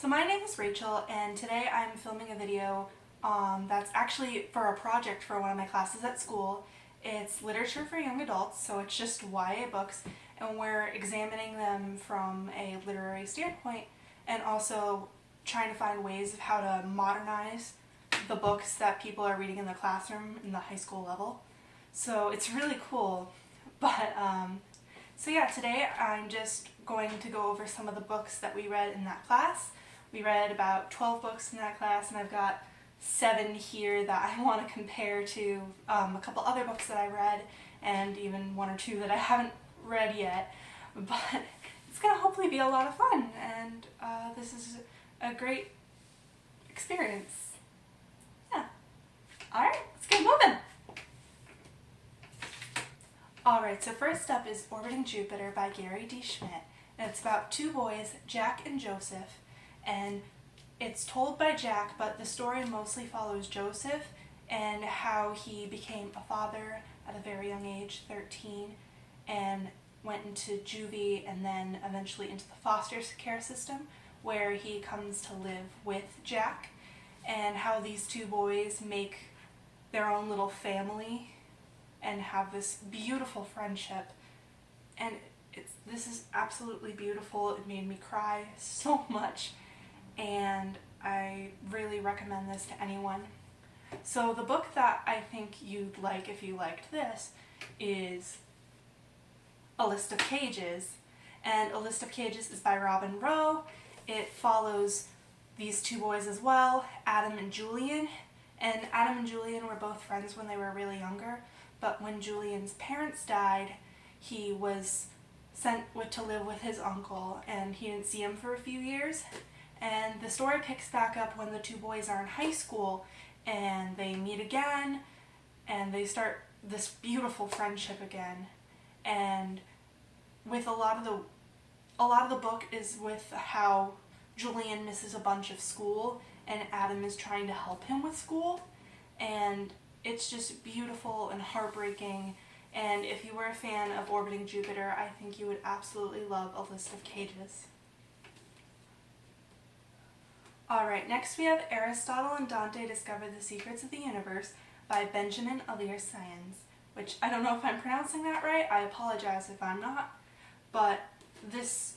So my name is Rachel, and today I'm filming a video that's actually for a project for one of my classes at school. It's literature for young adults, so it's just YA books, and we're examining them from a literary standpoint and also trying to find ways of how to modernize the books that people are reading in the classroom in the high school level. So it's really cool, but so yeah, today I'm just going to go over some of the books that we read in that class. We read about 12 books in that class, and I've got 7 here that I want to compare to a couple other books that I read, and even 1 or 2 that I haven't read yet. But it's going to hopefully be a lot of fun, and this is a great experience. Yeah. Alright, let's get moving! Alright, so first up is Orbiting Jupiter by Gary D. Schmidt. And it's about 2 boys, Jack and Joseph. And it's told by Jack, but the story mostly follows Joseph and how he became a father at a very young age, 13, and went into juvie and then eventually into the foster care system where he comes to live with Jack, and how these 2 boys make their own little family and have this beautiful friendship. And this is absolutely beautiful. It made me cry so much, and I really recommend this to anyone. So the book that I think you'd like if you liked this is A List of Cages, and A List of Cages is by Robin Rowe. It follows these 2 boys as well, Adam and Julian, and Adam and Julian were both friends when they were really younger, but when Julian's parents died, he was sent to live with his uncle, and he didn't see him for a few years. And the story picks back up when the 2 boys are in high school, and they meet again, and they start this beautiful friendship again. And with a lot of the book is with how Julian misses a bunch of school, and Adam is trying to help him with school, and it's just beautiful and heartbreaking. And if you were a fan of Orbiting Jupiter, I think you would absolutely love A List of Cages. Alright, next we have Aristotle and Dante Discover the Secrets of the Universe by Benjamin Alir Sayans, which I don't know if I'm pronouncing that right. I apologize if I'm not, but this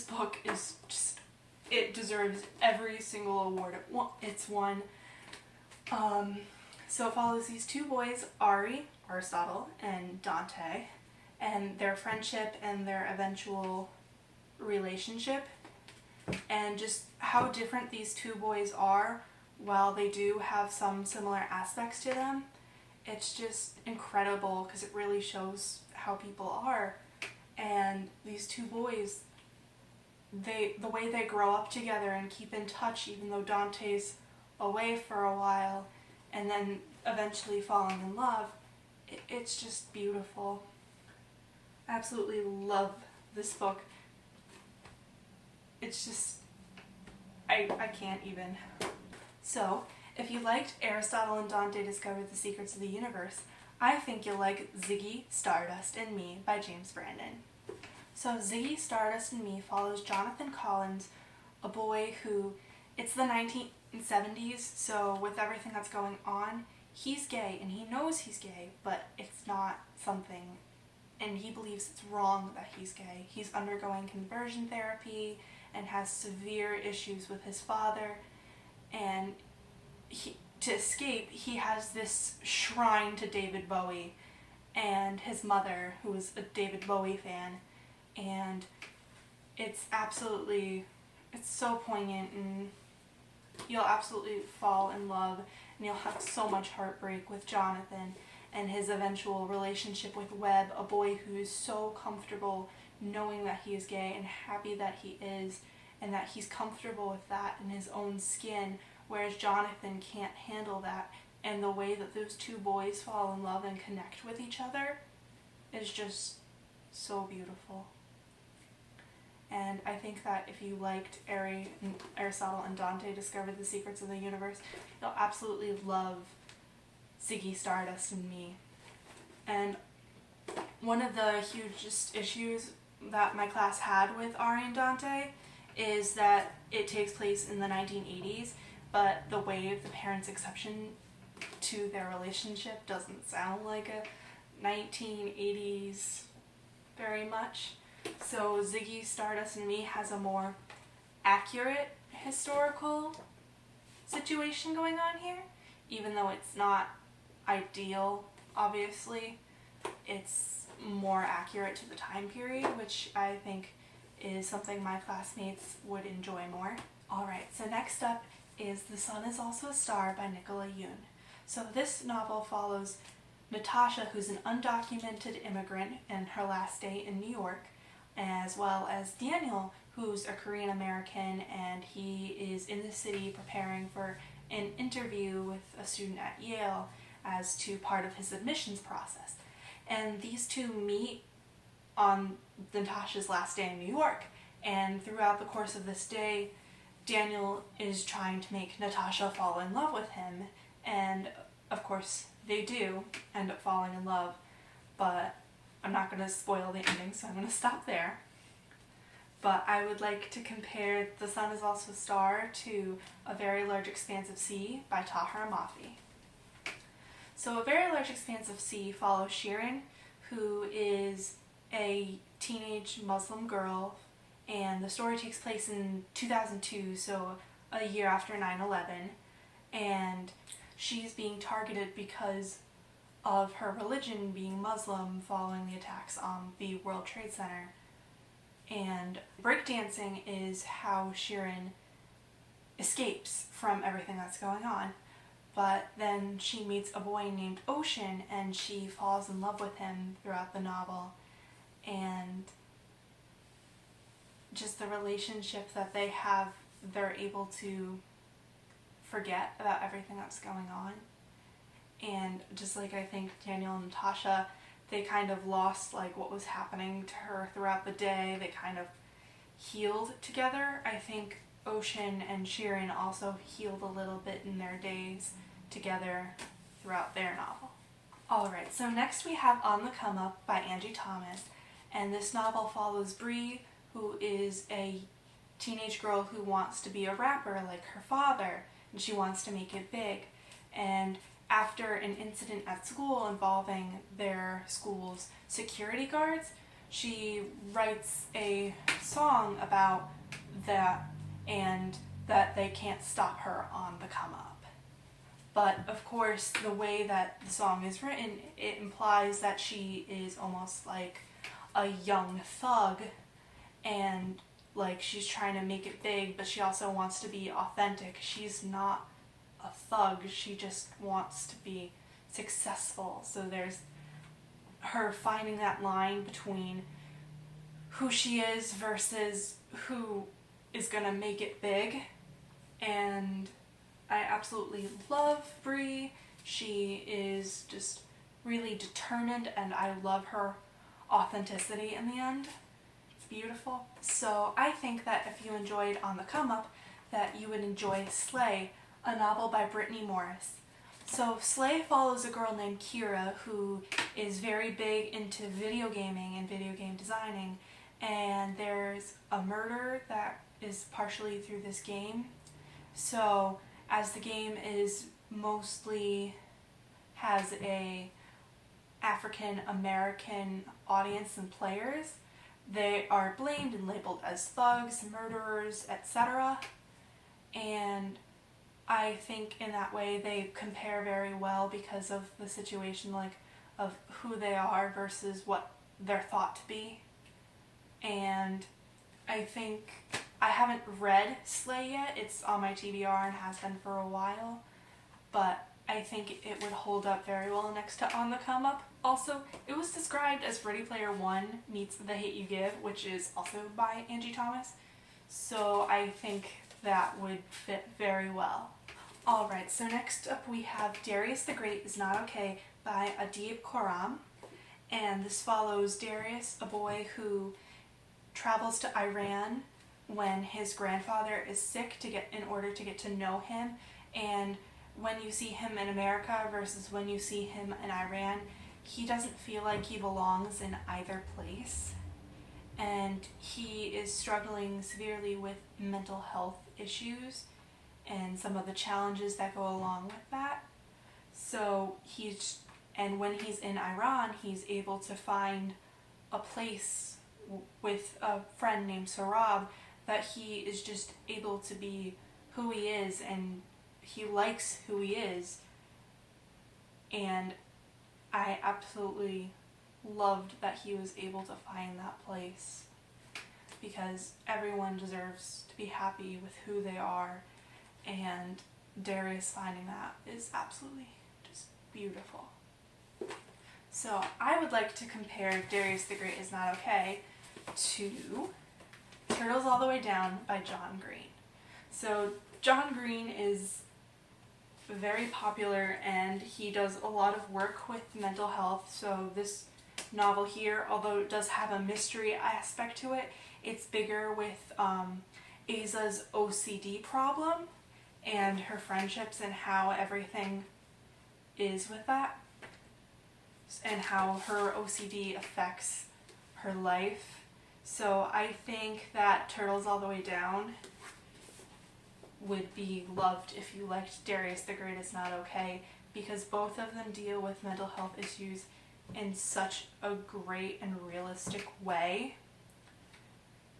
book is just, it deserves every single award it's won. So it follows these 2 boys, Aristotle, and Dante, and their friendship and their eventual relationship, and just how different these 2 boys are. While they do have some similar aspects to them, it's just incredible because it really shows how people are. And these 2 boys, the way they grow up together and keep in touch even though Dante's away for a while, and then eventually falling in love, it's just beautiful. I absolutely love this book. It's just, I can't even. So, if you liked Aristotle and Dante Discover the Secrets of the Universe, I think you'll like Ziggy, Stardust, and Me by James Brandon. So Ziggy, Stardust, and Me follows Jonathan Collins, a boy who, it's the 1970s, so with everything that's going on, he's gay, and he knows he's gay, but it's not something, and he believes it's wrong that he's gay. He's undergoing conversion therapy and has severe issues with his father, and to escape, he has this shrine to David Bowie and his mother, who is a David Bowie fan, and it's so poignant, and you'll absolutely fall in love, and you'll have so much heartbreak with Jonathan and his eventual relationship with Webb, a boy who is so comfortable knowing that he is gay and happy that he is, and that he's comfortable with that in his own skin, whereas Jonathan can't handle that. And the way that those 2 boys fall in love and connect with each other is just so beautiful. And I think that if you liked Aristotle and Dante Discover the Secrets of the Universe, you'll absolutely love Ziggy, Stardust, and Me. And one of the hugest issues that my class had with Ari and Dante is that it takes place in the 1980s, but the way the parents' exception to their relationship doesn't sound like a 1980s very much. So Ziggy Stardust and Me has a more accurate historical situation going on here, even though it's not ideal, obviously. It's more accurate to the time period, which I think is something my classmates would enjoy more. Alright, so next up is The Sun is Also a Star by Nicola Yoon. So this novel follows Natasha, who's an undocumented immigrant and her last day in New York, as well as Daniel, who's a Korean American, and he is in the city preparing for an interview with a student at Yale as to part of his admissions process. And these two meet on Natasha's last day in New York, and throughout the course of this day, Daniel is trying to make Natasha fall in love with him, and of course they do end up falling in love, but I'm not going to spoil the ending, so I'm going to stop there. But I would like to compare The Sun is Also a Star to A Very Large Expanse of Sea by Tahar Mafi. So A Very Large Expanse of Sea follows Shirin, who is a teenage Muslim girl, and the story takes place in 2002, so a year after 9/11, and she's being targeted because of her religion being Muslim following the attacks on the World Trade Center. And breakdancing is how Shirin escapes from everything that's going on. But then she meets a boy named Ocean, and she falls in love with him throughout the novel. And just the relationship that they have, they're able to forget about everything that's going on. And just like I think Daniel and Natasha, they kind of lost like what was happening to her throughout the day. They kind of healed together. I think Ocean and Shirin also healed a little bit in their days together throughout their novel. Alright, so next we have On the Come Up by Angie Thomas, and this novel follows Bree, who is a teenage girl who wants to be a rapper like her father, and she wants to make it big. And after an incident at school involving their school's security guards, she writes a song about that and that they can't stop her on the come up. But of course, the way that the song is written, it implies that she is almost like a young thug, and like she's trying to make it big, but she also wants to be authentic. She's not a thug, she just wants to be successful. So there's her finding that line between who she is versus who is gonna make it big. And I absolutely love Bree. She is just really determined, and I love her authenticity in the end. It's beautiful. So I think that if you enjoyed On the Come Up, that you would enjoy Slay, a novel by Brittany Morris. So Slay follows a girl named Kira who is very big into video gaming and video game designing, and there's a murder that is partially through this game. So as the game is mostly has a African American audience and players, they are blamed and labeled as thugs, murderers, etc. And I think in that way they compare very well because of the situation, like of who they are versus what they're thought to be. And I think I haven't read Slay yet. It's on my TBR and has been for a while, but I think it would hold up very well next to On the Come Up. Also, it was described as Ready Player One meets The Hate U Give, which is also by Angie Thomas, so I think that would fit very well. Alright, so next up we have Darius the Great is Not Okay by Adib Khorram, and this follows Darius, a boy who travels to Iran when his grandfather is sick in order to get to know him, and when you see him in America versus when you see him in Iran, he doesn't feel like he belongs in either place. and he is struggling severely with mental health issues and some of the challenges that go along with that. So and when he's in Iran, he's able to find a place with a friend named Sarab that he is just able to be who he is, and he likes who he is. And I absolutely loved that he was able to find that place, because everyone deserves to be happy with who they are, and Darius finding that is absolutely just beautiful. So I would like to compare Darius the Great Is Not Okay to Turtles All the Way Down by John Green. So John Green is very popular, and he does a lot of work with mental health. So this novel here, although it does have a mystery aspect to it, it's bigger with Aza's OCD problem and her friendships and how everything is with that, and how her OCD affects her life. So I think that Turtles All the Way Down would be loved if you liked Darius the Great Is Not Okay, because both of them deal with mental health issues in such a great and realistic way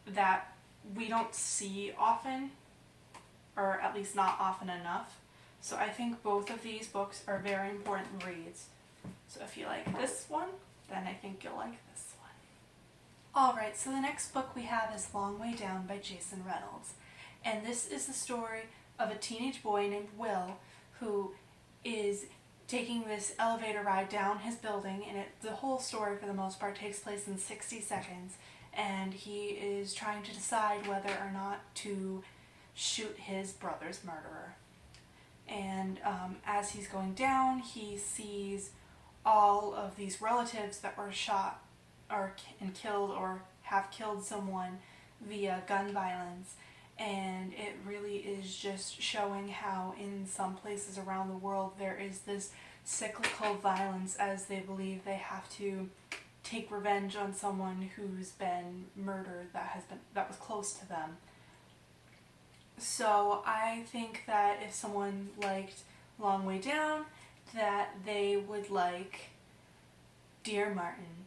that we don't see often, or at least not often enough. So I think both of these books are very important reads. So if you like this one, then I think you'll like this one. Alright, so the next book we have is Long Way Down by Jason Reynolds. And this is the story of a teenage boy named Will who is taking this elevator ride down his building, and the whole story for the most part takes place in 60 seconds, and he is trying to decide whether or not to shoot his brother's murderer. And as he's going down, he sees all of these relatives that were shot and killed or have killed someone via gun violence. And it really is just showing how in some places around the world there is this cyclical violence, as they believe they have to take revenge on someone who's been murdered that was close to them. So I think that if someone liked Long Way Down, that they would like Dear Martin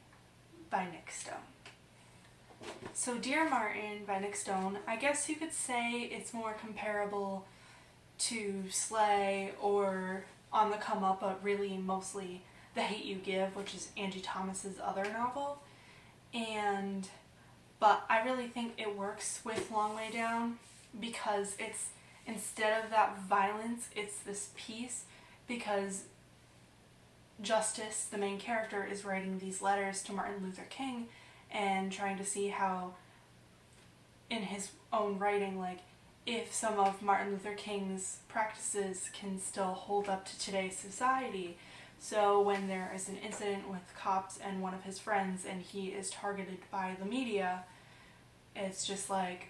by Nick Stone. So Dear Martin by Nick Stone, I guess you could say it's more comparable to Slay or On the Come Up, but really mostly The Hate U Give, which is Angie Thomas's other novel. But I really think it works with Long Way Down, because it's, instead of that violence, it's this peace, because Justice, the main character, is writing these letters to Martin Luther King and trying to see how, in his own writing, like, if some of Martin Luther King's practices can still hold up to today's society. So when there is an incident with cops and one of his friends and he is targeted by the media, it's just like,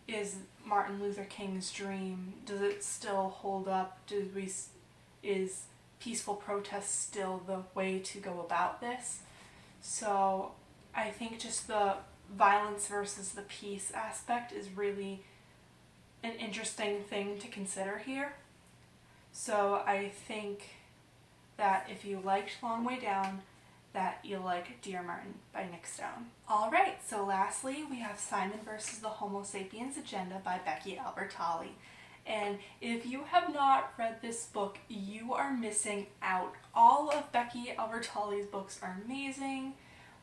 is Martin Luther King's dream, does it still hold up? Is peaceful protest still the way to go about this? So I think just the violence versus the peace aspect is really an interesting thing to consider here. So I think that if you liked Long Way Down, that you'll like Dear Martin by Nick Stone. Alright, so lastly we have Simon vs. the Homo Sapiens Agenda by Becky Albertalli. And if you have not read this book, you are missing out. All of Becky Albertalli's books are amazing,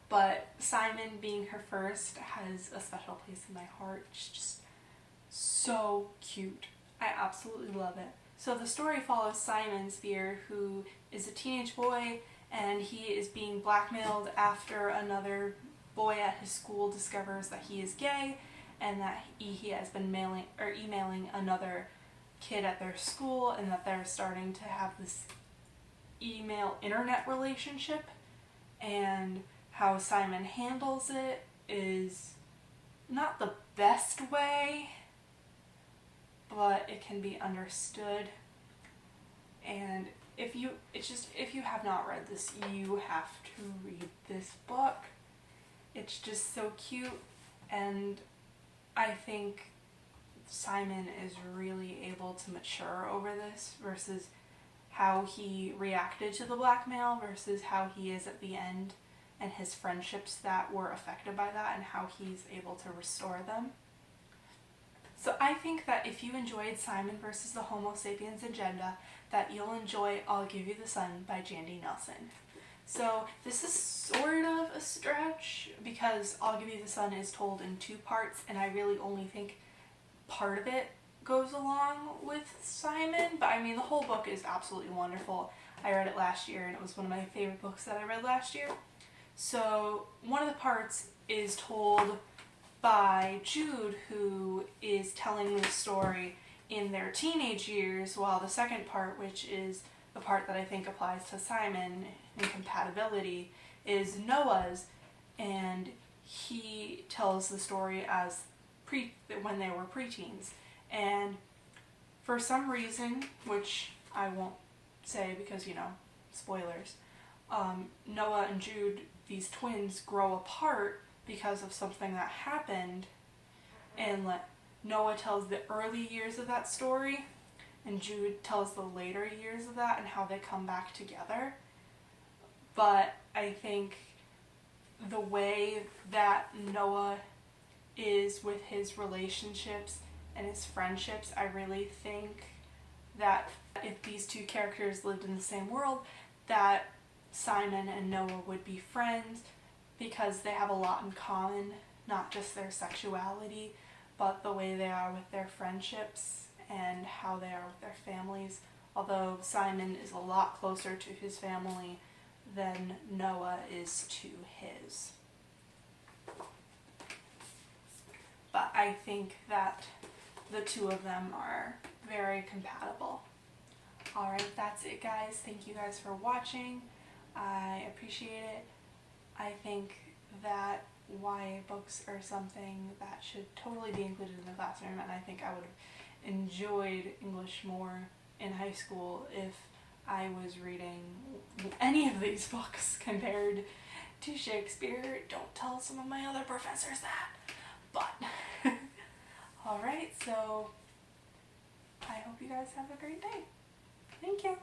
but Simon, being her first, has a special place in my heart. It's just so cute. I absolutely love it. So the story follows Simon Spear, who is a teenage boy, and he is being blackmailed after another boy at his school discovers that he is gay, and that he has been emailing another kid at their school, and that they're starting to have this email internet relationship. And how Simon handles it is not the best way, but it can be understood. And if you have not read this, you have to read this book. it's just so cute, and I think Simon is really able to mature over this versus how he reacted to the blackmail versus how he is at the end, and his friendships that were affected by that and how he's able to restore them. So I think that if you enjoyed Simon versus the Homo sapiens agenda, that you'll enjoy I'll Give You the Sun by Jandy Nelson. So this is sort of a stretch because I'll Give You the Sun is told in 2 parts, and I really only think part of it goes along with Simon, but I mean the whole book is absolutely wonderful. I read it last year and it was one of my favorite books that I read last year. So one of the parts is told by Jude, who is telling the story in their teenage years, while the second part, which is the part that I think applies to Simon in compatibility, is Noah's, and he tells the story as when they were preteens. And for some reason, which I won't say because, spoilers, Noah and Jude, these twins, grow apart because of something that happened, and Noah tells the early years of that story, and Jude tells the later years of that and how they come back together. But I think the way that Noah is with his relationships and his friendships, I really think that if these 2 characters lived in the same world, that Simon and Noah would be friends because they have a lot in common, not just their sexuality, but the way they are with their friendships and how they are with their families. Although Simon is a lot closer to his family than Noah is to his. But I think that the 2 of them are very compatible. Alright, that's it guys. Thank you guys for watching. I appreciate it. I think that YA books are something that should totally be included in the classroom, and I think I would have enjoyed English more in high school if I was reading any of these books compared to Shakespeare. Don't tell some of my other professors that. But, alright, so I hope you guys have a great day. Thank you.